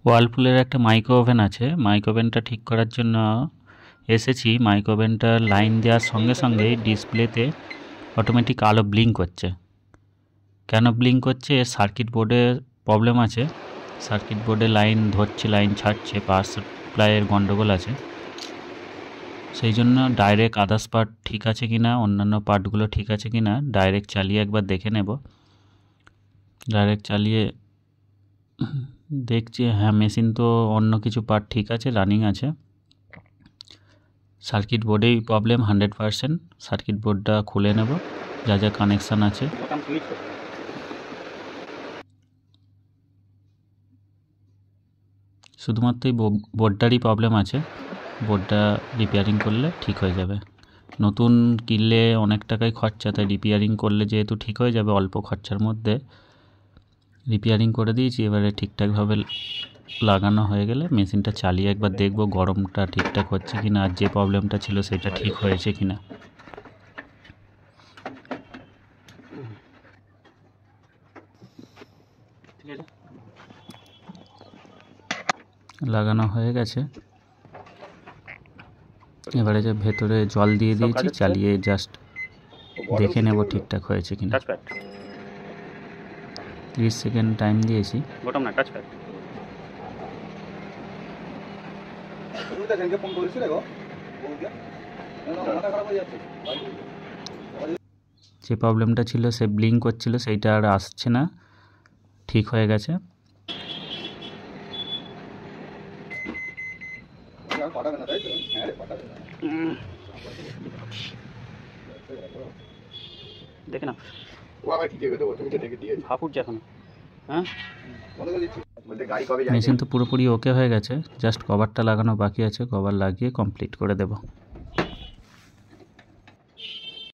ওয়ার্লপুলের একটা micro oven আছে, micro ওভেনটা ঠিক করার জন্য এসেছি। মাইক্রো ওভেনটার লাইন দেওয়ার সঙ্গে সঙ্গেই ডিসপ্লেতে অটোমেটিক আলো ব্লিঙ্ক করছে। কেন ব্লিঙ্ক করছে? এর সার্কিট বোর্ডে প্রবলেম আছে, সার্কিট বোর্ডে লাইন ধরছে, লাইন ছাড়ছে, পাওয়ার সাপ্লাইয়ের গন্ডগোল আছে। সেই জন্য ডাইরেক্ট আদার্স পার্ট ঠিক আছে কি না, অন্যান্য পার্টগুলো ঠিক আছে কি না ডাইরেক্ট চালিয়ে একবার দেখে নেব। ডাইরেক্ট চালিয়ে দেখছি হ্যাঁ, মেশিন তো অন্য কিছু পার্ট ঠিক আছে, রানিং আছে। Circuit বোর্ডেই problem 100%। সার্কিট বোর্ডটা খুলে নেব, যা যা কানেকশান আছে। শুধুমাত্র এই বোর্ডটারই প্রবলেম আছে, বোর্ডটা রিপেয়ারিং করলে ঠিক হয়ে যাবে। নতুন কিনলে অনেক টাকাই খরচা, তাই রিপেয়ারিং করলে যেহেতু ঠিক হয়ে যাবে অল্প খরচার মধ্যে, রিপেয়ারিং করে দিয়েছি। এবারে ঠিকঠাকভাবে লাগানো হয়ে গেলে মেশিনটা চালিয়ে একবার দেখব গরমটা ঠিকঠাক হচ্ছে কি না, আর যে প্রবলেমটা ছিল সেটা ঠিক হয়েছে কি না। লাগানো হয়ে গেছে। এবারে যে ভেতরে জল দিয়ে দিয়েছি, চালিয়ে জাস্ট দেখে নেব ঠিকঠাক হয়েছে কিনা। 30 সেকেন্ড টাইম দিয়েছি। যে প্রবলেমটা ছিল সে ব্লিঙ্ক করছিল, সেইটা আর আসছে না, ঠিক হয়ে গেছে। দেখে না মেশিন তো পুরোপুরি ওকে হয়ে গেছে, জাস্ট কভারটা লাগানো বাকি আছে। কভার লাগিয়ে কমপ্লিট করে দেব।